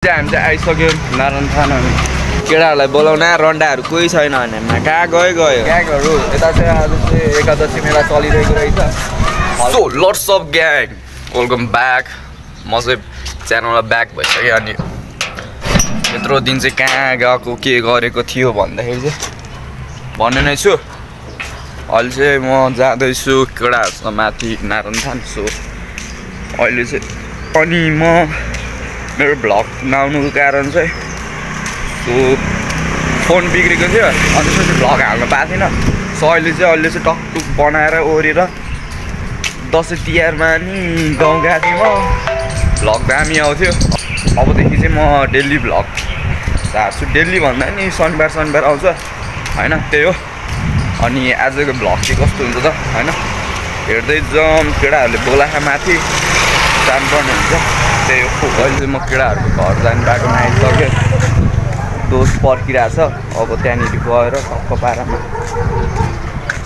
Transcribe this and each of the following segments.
हामी चाहिँ आइसक्यो नारायण थान केटाहरूलाई बोलाउन रन्डाहरू कोही छैन भने कहाँ गयो ग्याङहरू यता चाहिँ आज चाहिँ एकादशी मेला चलिरहेको रहेछ। So lots of gang welcome back. म चाहिँ च्यानलमा ब्याक भइसक्यो। अनि यत्रो दिन चाहिँ कहाँ गएको के गरेको थियो भन्दाखेरि चाहिँ भन्ने नै छु। अहिले चाहिँ म जाँदैछु केटाहरूसँग माथि नारायण थान। सो अहिले चाहिँ अनि म मेरो भ्लग नआउनुको कारण चाहिँ सो फोन बिग्रेको थियो अनि त्यसपछि भ्लग हाल्न पाएको थिएन। सो अहिले चाहिँ टकटुक बनाएर ओरेर दसैँ तिहारमा नि गाउँ गएको थिएँ म। भ्लग दामी आउँथ्यो। अबदेखि चाहिँ म डेली भ्लग हाल्छु। डेली भन्दा नि शनिबार आउँछ होइन, त्यही हो। अनि आजको भ्लग चाहिँ कस्तो हुन्छ त होइन, हेर्दै जाउँ। केटाहरूले बोलाखा माथि जानुपर्ने हुन्छ, त्यही हो। अहिले चाहिँ म केटाहरूको घर जाने बाटोमा आइसकेँ। दोस्त पर्खिरहेछ। अब त्यहाँनिर गएर टक्क पारामा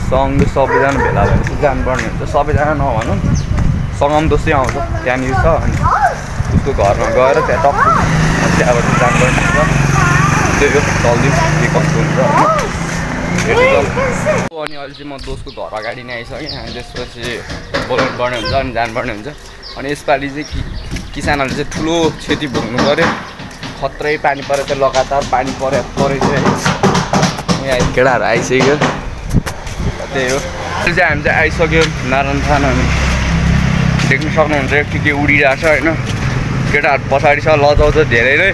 सँगै सबैजना भेला भएर चाहिँ जानुपर्ने हुन्छ। सबैजना नभनौँ सँगम दोस्तै आउँछ त्यहाँनिर छ। अनि उसको घरमा गएर त्यहाँ टक्क त्यहाँबाट जानुपर्ने हुन्छ, त्यही हो। जल्दी के कस्तो हुन्छ अनि अहिले चाहिँ म दोस्तको घर अगाडि नै आइसकेँ। अनि त्यसपछि बोलाउनु पर्ने हुन्छ अनि जानुपर्ने हुन्छ। अनि यसपालि चाहिँ किसानहरूले चाहिँ ठुलो क्षति भोग्नु पऱ्यो। खत्रै पानी परेको थियो, लगातार पानी परेको थियो। यहाँ केटाहरू आइसक्यो, त्यही हो। अहिले चाहिँ हामी चाहिँ आइसक्यो नारायण थान। अनि देख्नु सक्नुहुन्छ के उडिरहेको छ होइन। केटाहरू पछाडि छ, लजाउँछ धेरै नै,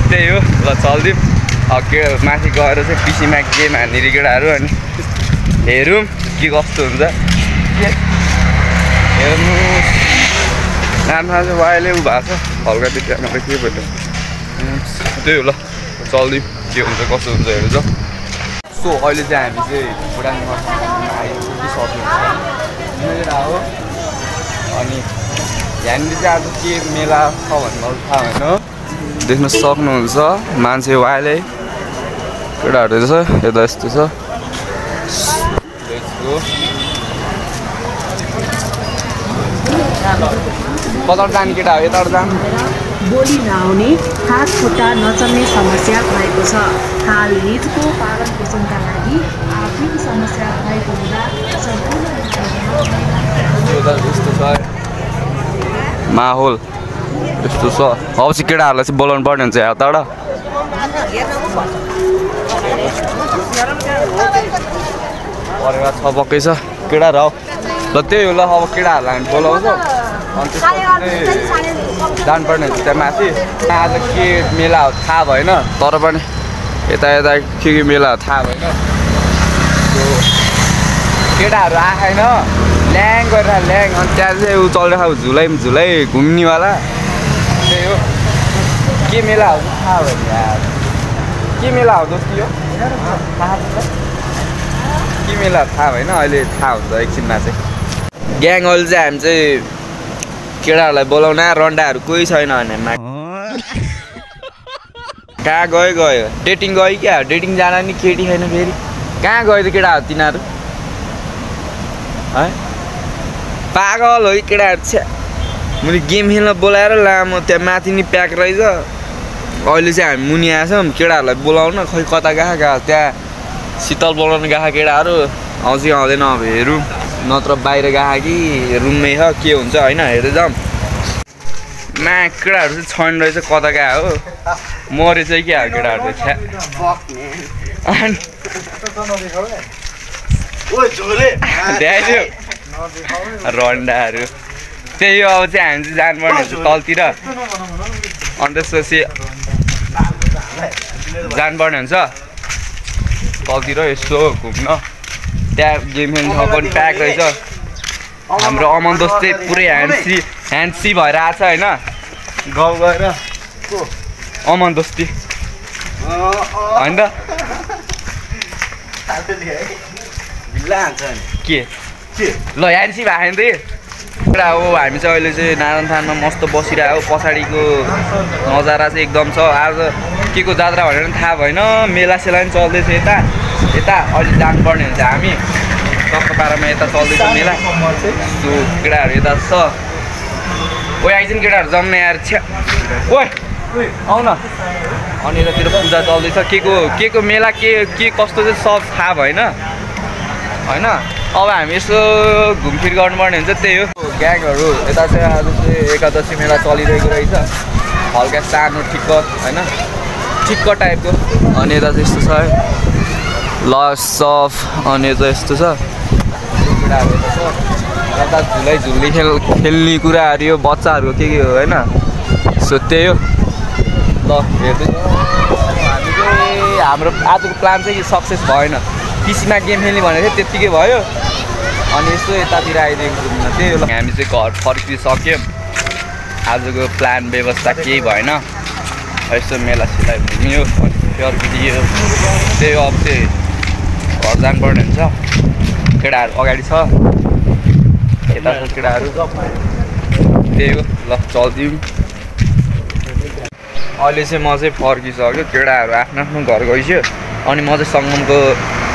त्यही हो। ल चल्दिउँ। के माथि गएर चाहिँ पिसीमा गेम हान्ने केटाहरू। अनि हेरौँ के कस्तो हुन्छ। हेर्नु नाममा चाहिँ वाइले उ भएको छ हल्का त्यो त्यहाँबाट के भयो त्यही हो। ल चल्दिउँ के हुन्छ कसो हुन्छ हेर्नु छ। सो अहिले चाहिँ हामी चाहिँ बुढानीमा आइसक्यो हो। अनि यहाँनिर चाहिँ आज के मेला छ भन्ने मलाई थाहा भएन। देख्न सक्नुहुन्छ मान्छे वाइले केटाहरू छ यता यस्तो छ। कताबाट जाने केटा हो, यताबाट जानु। बोली नआउने, हात खुट्टा नचल्ने समस्या भएको छ। हाल हिजको पालन पोषणका लागि आर्थिक समस्या भएको हुँदा माहौल यस्तो छ। अब चाहिँ केटाहरूलाई चाहिँ बोलाउनु पर्ने हुन्छ यताबाट। परेवा छ पक्कै छ केटा र ल त्यही हो। ल अब केटाहरूलाई हामी बोलाउँछौँ अनि त्यसपछि जानुपर्ने हुन्छ त्यहाँ माथि। आज के मेला हो थाहा भएन, तर पनि यता के मेला हो थाहा भएन। केटाहरू आएन ल्याङ गरेर ल्याङ। अनि त्यहाँ चाहिँ ऊ चलिरहेको झुलै घुम्नेवाला, त्यही हो। के मेला हो थाहा भएन यार। के मेला हो दोस्ती हो थाहा छ के मेला थाहा भएन। अहिले थाहा हुन्छ एकछिनमा चाहिँ। ग्याङ अहिले चाहिँ हामी चाहिँ केटाहरूलाई बोलाउन रन्डाहरू कोही छैन भने कहाँ गयो डेटिङ गयो क्या। डेटिङ जान नि केटी छैन फेरि। कहाँ गयो त केटाहरू तिनीहरू है, पागल हो कि केटाहरू छ्या। मैले गेम खेल्न बोलाएर लामो त्यहाँ माथि नि प्याक रहेछ। अहिले चाहिँ हामी मुनि आएछौँ केटाहरूलाई बोलाउन। खै कता गएको त्यहाँ शीतल बोलाउनु गएको केटाहरू आउँछ कि आउँदैन अब हेरौँ। नत्र बाहिर गएको कि रुममै छ के हुन्छ होइन, हेर्दै जाऊँ। केटाहरू चाहिँ छैन रहेछ, कता गएको हो मरे चाहिँ क्या हो केटाहरू चाहिँ देखाइदियो रन्डाहरू। त्यही हो। अब चाहिँ हामी चाहिँ जानुपर्ने हुन्छ तलतिर। अनि त्यसपछि जानुपर्ने हुन्छ तलतिर यसो घुम्न। त्यहाँ गेम खेल्ने ठाउँ पनि प्याक रहेछ। हाम्रो अमन दोस्त चाहिँ पुरै ह्यान्सी भएर आएको छ होइन। गाउँ गएर अमन दोस्ती होइन त के ल ह्यान्सी भएको नि त एउटा हो। हामी चाहिँ अहिले चाहिँ नारायण थानमा मस्त बसिरहेको। पछाडिको नजारा चाहिँ एकदम छ। आज के को जात्रा भनेर पनि थाहा भएन। मेलासेला पनि चल्दैछ यता अहिले जानुपर्ने हुन्छ हामी टक्क पारामा। यता चल्दैछ मेला। सो केटाहरू यता छ ओइ आइजन केटाहरू जम्ने यार छ्या ओइ आउ न अनि यतातिर पूजा चल्दैछ के को मेला के कस्तो चाहिँ सब थाहा भएन होइन अब हामी यसो घुमफिर गर्नुपर्ने हुन्छ त्यही हो ग्याङहरू यता चाहिँ आज चाहिँ एकादशी मेला चलिरहेको रहेछ हल्का सानो ठिक्क होइन ठिक्क टाइपको अनि यता चाहिँ यस्तो छ है लस अफ अनि यता यस्तो छ कुराहरू यता छ यता झुल्ली खेल्ने कुराहरू यो बच्चाहरूको के हो होइन सो त्यही हो ल हेर्दै हामी चाहिँ हाम्रो आजको प्लान चाहिँ सक्सेस भएन पिसीमा गेम खेल्ने भनेको थियो त्यत्तिकै भयो अनि यसो यतातिर आइदिएको घुम्न त्यही हो हामी चाहिँ घर फर्किसक्यौँ आजको प्लान व्यवस्था केही भएन यसो मेला सिलाइ घुम्यो अनि फर्किदियो त्यही हो अब चाहिँ घर जानुपर्ने हुन्छ केटाहरू अगाडि छ यता छ केटाहरू त्यही हो ल चल्दिउँ अहिले चाहिँ म चाहिँ फर्किसक्यो केटाहरू आफ्नो आफ्नो घर गइसक्यो अनि म चाहिँ सङ्गमको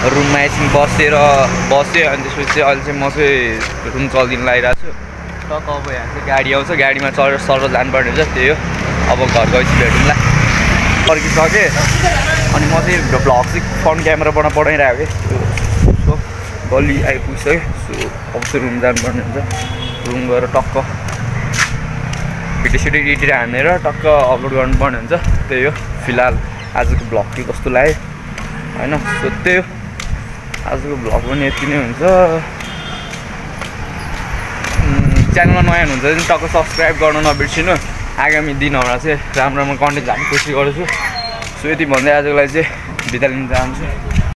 रुममा एकछिन बसेँ अनि त्यसपछि चाहिँ अहिले चाहिँ म चाहिँ रुम चल्दिनु लागिरहेको छु टक्क अब यहाँ चाहिँ गाडी आउँछ गाडीमा चढेर सर जानुपर्ने हुन्छ त्यही हो अब घर गएपछि भेटौँला फर्किसकेँ अनि म चाहिँ भ्लग चाहिँ फ्रन्ट क्यामेराबाट बनाइरहेको सो गल्ली आइपुग्छ सो अब चाहिँ रुम जानुपर्ने हुन्छ रुम गएर टक्क भिडियो सिडियो एडिट हानेर टक्क अपलोड गर्नुपर्ने हुन्छ त्यही हो फिलहाल आजको भ्लग चाहिँ कस्तो लाग्यो होइन सो त्यही हो आजको भ्लग पनि यति नै हुन्छ च्यानलमा नयाँ हुनुहुन्छ भने टक्क सब्सक्राइब गर्न नबिर्सिनु आगामी दिनहरूमा चाहिँ राम्रो कन्टेन्ट हाल्ने कोसिस गर्छु सो यति भन्दै आजको लागि चाहिँ बिदा लिन चाहन्छु